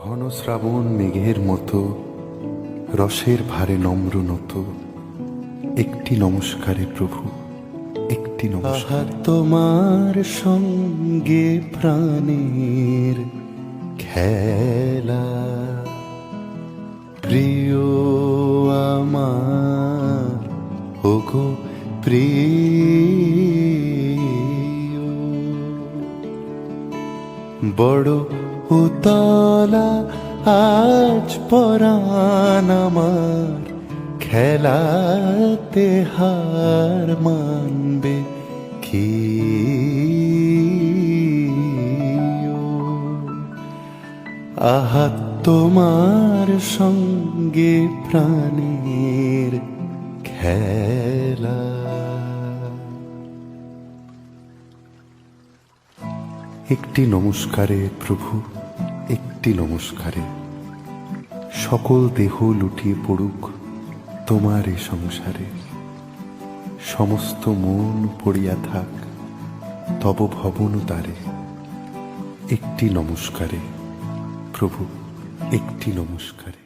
ঘন শ্রাবণ মেঘের মতো রসের ভারে নম্র নত, একটি নমস্কারে প্রভু, একটি নমস্কার। তোমার সঙ্গে প্রাণের খেলা, প্রিয় আমার ওগো প্রিয়, বড় উতলা আজ পরাণ আমার, খেলাতে হার মানবে কি? আহা তোমার সঙ্গে প্রাণের খেলা। একটি নমস্কারে প্রভু, একটি নমস্কারে সকল দেহ লুটিয়ে পড়ুক তোমার এ সংসারে, সমস্ত মন পড়িয়া থাক তব ভবন দ্বারে। একটি নমস্কারে প্রভু, একটি নমস্কারে।